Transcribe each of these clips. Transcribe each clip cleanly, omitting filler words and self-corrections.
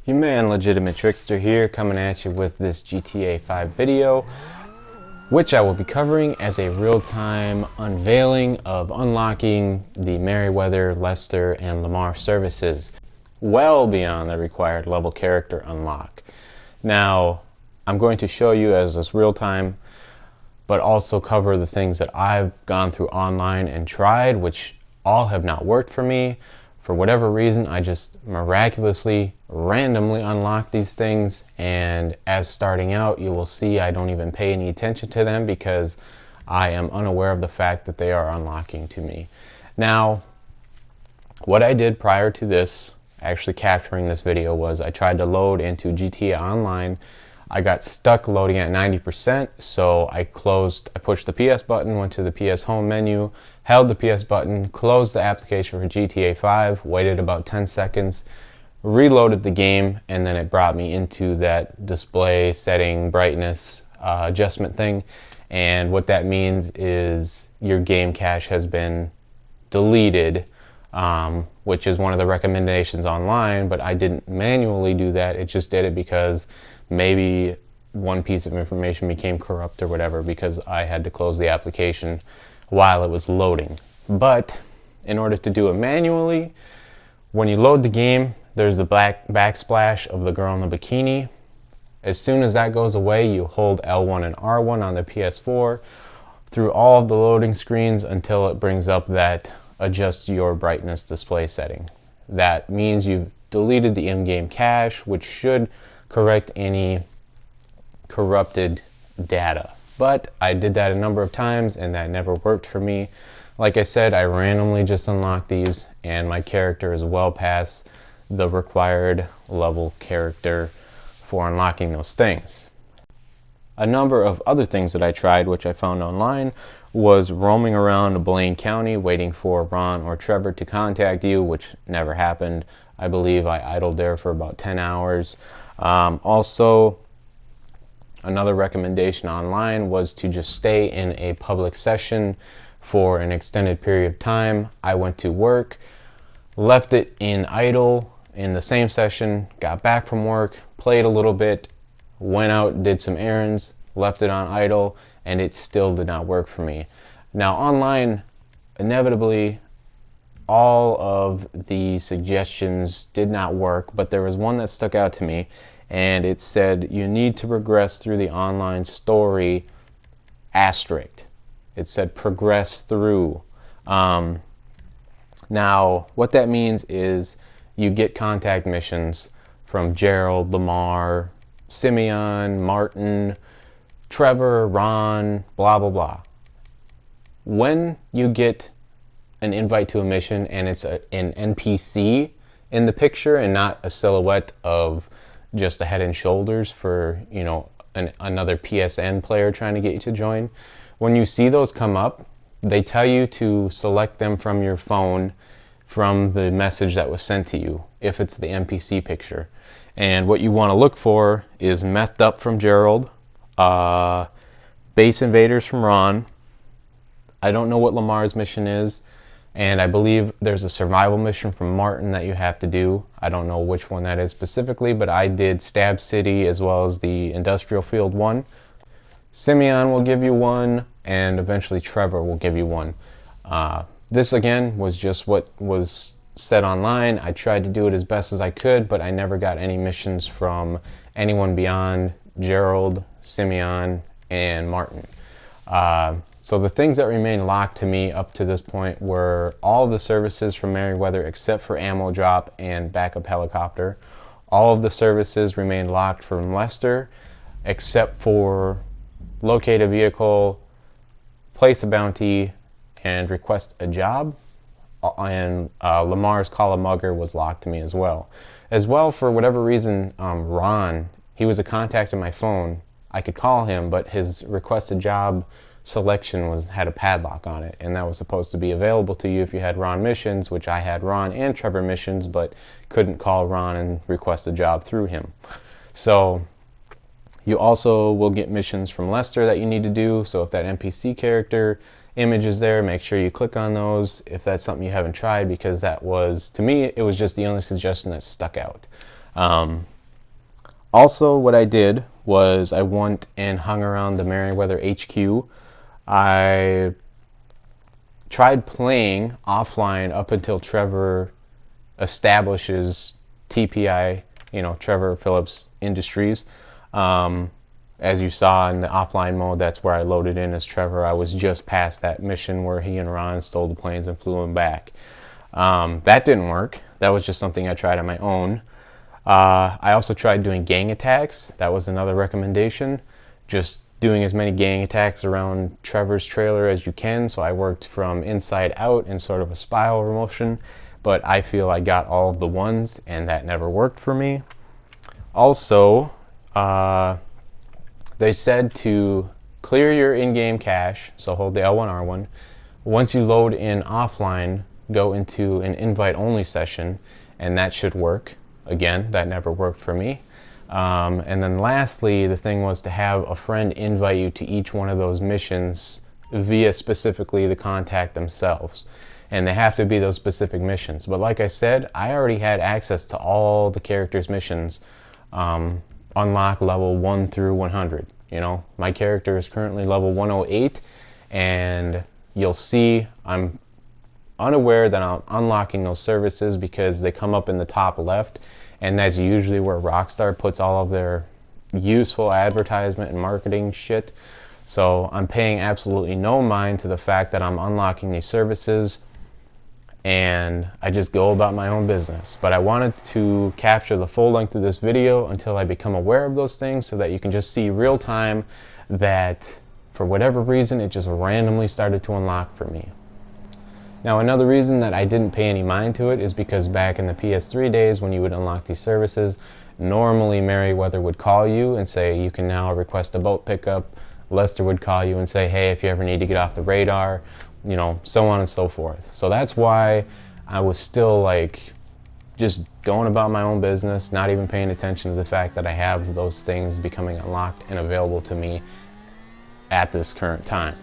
Your man Legitimate Trickster here, coming at you with this GTA 5 video, which I will be covering as a real-time unveiling of unlocking the Merryweather, Lester, and Lamar services, well beyond the required level character unlock. Now, I'm going to show you as this real-time, but also cover the things that I've gone through online and tried, which all have not worked for me. For whatever reason, I just miraculously, randomly unlock these things, and as starting out, you will see I don't even pay any attention to them because I am unaware of the fact that they are unlocking to me. Now, what I did prior to this, actually capturing this video, was I tried to load into GTA Online. I got stuck loading at 90%, so I pushed the PS button, went to the PS home menu, held the PS button, closed the application for GTA 5, waited about 10 seconds, reloaded the game, and then it brought me into that display setting brightness adjustment thing. And what that means is your game cache has been deleted, which is one of the recommendations online, but I didn't manually do that. It just did it because maybe one piece of information became corrupt or whatever, because I had to close the application while it was loading. But in order to do it manually, when you load the game, there's the black backsplash of the girl in the bikini. As soon as that goes away, you hold L1 and R1 on the PS4 through all of the loading screens until it brings up that adjust your brightness display setting. That means you've deleted the in-game cache, which should correct any corrupted data. But I did that a number of times and that never worked for me. Like I said, I randomly just unlocked these and my character is well past the required level character for unlocking those things. A number of other things that I tried, which I found online, was roaming around Blaine County waiting for Ron or Trevor to contact you, which never happened. I believe I idled there for about 10 hours. Also, another recommendation online was to just stay in a public session for an extended period of time. I went to work, left it in idle in the same session, got back from work, played a little bit, went out, did some errands, left it on idle, and it still did not work for me. Now online, inevitably, all of the suggestions did not work, but there was one that stuck out to me, and it said you need to progress through the online story asterisk. It said progress through. Now what that means is you get contact missions from Gerald, Lamar, Simeon, Martin, Trevor, Ron, blah blah blah. When you get an invite to a mission and it's an NPC in the picture and not a silhouette of just a head and shoulders for, you know, another PSN player trying to get you to join, when you see those come up, they tell you to select them from your phone from the message that was sent to you if it's the NPC picture. And what you want to look for is Methed Up from Gerald, Base Invaders from Ron. I don't know what Lamar's mission is, and I believe there's a survival mission from Martin that you have to do. I don't know which one that is specifically, but I did Stab City as well as the Industrial Field one. Simeon will give you one, and eventually Trevor will give you one. This again was just what was said online. I tried to do it as best as I could, but I never got any missions from anyone beyond Gerald, Simeon, and Martin. So the things that remained locked to me up to this point were all of the services from Merryweather except for ammo drop and backup helicopter. All of the services remained locked from Lester except for locate a vehicle, place a bounty, and request a job. And Lamar's Call a Mugger was locked to me as well. For whatever reason, Ron, he was a contact in my phone. I could call him, but his requested job selection had a padlock on it, and that was supposed to be available to you if you had Ron missions, which I had Ron and Trevor missions, but couldn't call Ron and request a job through him. So you also will get missions from Lester that you need to do. So if that NPC character image is there, make sure you click on those if that's something you haven't tried, because that was, to me, it was just the only suggestion that stuck out. Um, Also, what I did was I went and hung around the Merryweather HQ. I tried playing offline up until Trevor establishes TPI, Trevor Phillips Industries. Um, as you saw in the offline mode, that's where I loaded in as Trevor. I was just past that mission where he and Ron stole the planes and flew them back. That didn't work. That was just something I tried on my own. I also tried doing gang attacks. That was another recommendation. Just doing as many gang attacks around Trevor's trailer as you can. So I worked from inside out in sort of a spiral motion, but I feel I got all of the ones, and that never worked for me. Also, they said to clear your in-game cache, so hold the L1, R1. Once you load in offline, go into an invite-only session, and that should work. Again, that never worked for me. And then lastly, the thing was to have a friend invite you to each one of those missions via specifically the contact themselves. And they have to be those specific missions. But like I said, I already had access to all the characters' missions, unlock level 1 through 100. My character is currently level 108, and you'll see I'm unaware that I'm unlocking those services because they come up in the top left, and that's usually where Rockstar puts all of their useful advertisement and marketing shit. So I'm paying absolutely no mind to the fact that I'm unlocking these services, and I just go about my own business. But I wanted to capture the full length of this video until I become aware of those things, so that you can just see real time that for whatever reason it just randomly started to unlock for me. Now, another reason that I didn't pay any mind to it is because back in the PS3 days, when you would unlock these services, normally Merryweather would call you and say you can now request a boat pickup. Lester would call you and say, hey, if you ever need to get off the radar, so on and so forth. So that's why I was still just going about my own business, not even paying attention to the fact that I have those things becoming unlocked and available to me at this current time.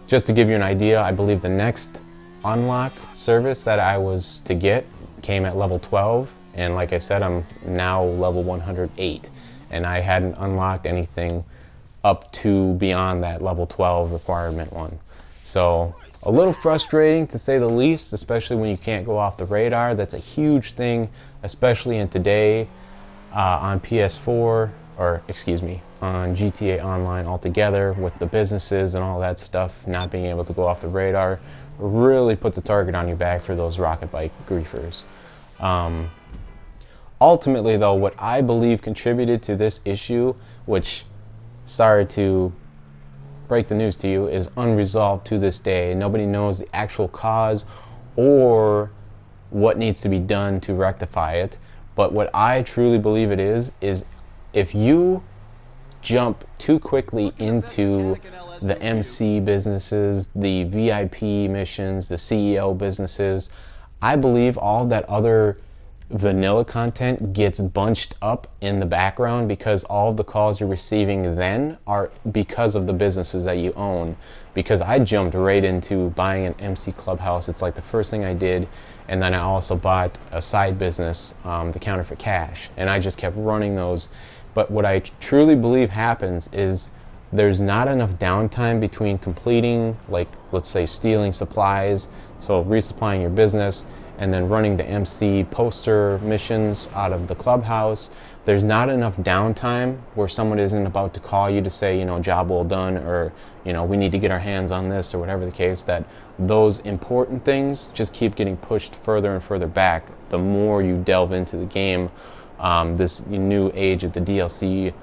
Just to give you an idea, I believe the next unlock service that I was to get came at level 12, and like I said, I'm now level 108, and I hadn't unlocked anything up to beyond that level 12 requirement one. So a little frustrating to say the least, especially when you can't go off the radar. That's a huge thing, especially in today on PS4, or excuse me, on GTA Online altogether, with the businesses and all that stuff not being able to go off the radar, really puts a target on your back for those rocket bike griefers. Ultimately though, what I believe contributed to this issue, which, sorry to break the news to you, is unresolved to this day. Nobody knows the actual cause or what needs to be done to rectify it. But what I truly believe it is if you jump too quickly into the MC businesses, the VIP missions, the CEO businesses, I believe all that other vanilla content gets bunched up in the background, because all of the calls you're receiving then are because of the businesses that you own. Because I jumped right into buying an MC Clubhouse. It's like the first thing I did, and then I also bought a side business, the Counterfeit Cash, and I just kept running those. But what I truly believe happens is there's not enough downtime between completing, let's say stealing supplies, so resupplying your business, and then running the MC poster missions out of the clubhouse. There's not enough downtime where someone isn't about to call you to say, job well done, or, we need to get our hands on this, or whatever the case, that those important things just keep getting pushed further and further back the more you delve into the game. This new age of the DLC,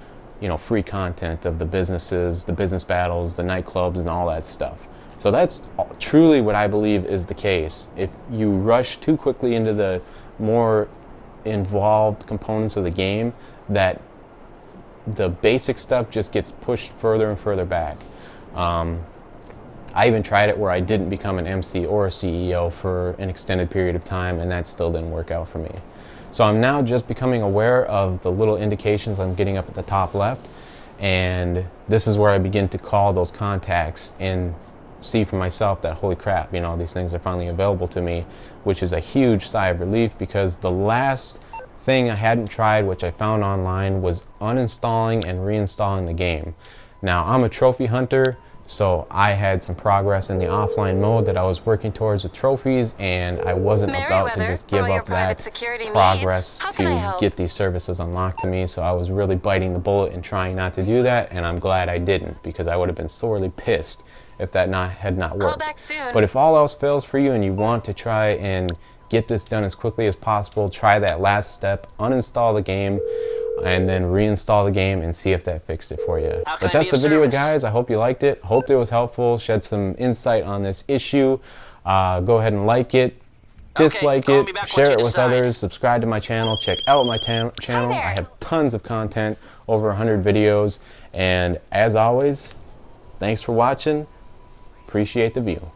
free content of the businesses, the business battles, the nightclubs, and all that stuff. So that's truly what I believe is the case. If you rush too quickly into the more involved components of the game, that the basic stuff just gets pushed further and further back. I even tried it where I didn't become an MC or a CEO for an extended period of time, and that still didn't work out for me. So I'm now just becoming aware of the little indications I'm getting up at the top left, and this is where I begin to call those contacts and see for myself that, holy crap, these things are finally available to me, which is a huge sigh of relief, because the last thing I hadn't tried, which I found online, was uninstalling and reinstalling the game. Now, I'm a trophy hunter, so I had some progress in the offline mode that I was working towards with trophies, and I wasn't about to just give up that progress to get these services unlocked to me. So I was really biting the bullet and trying not to do that, and I'm glad I didn't, because I would have been sorely pissed if that had not worked. But if all else fails for you and you want to try and get this done as quickly as possible, try that last step, uninstall the game, and then reinstall the game and see if that fixed it for you. But that's the video, guys. I hope you liked it. Hope it was helpful, shed some insight on this issue. Go ahead and like it, dislike it, share it with others, subscribe to my channel, check out my channel. I have tons of content, over 100 videos, and as always, thanks for watching. Appreciate the view.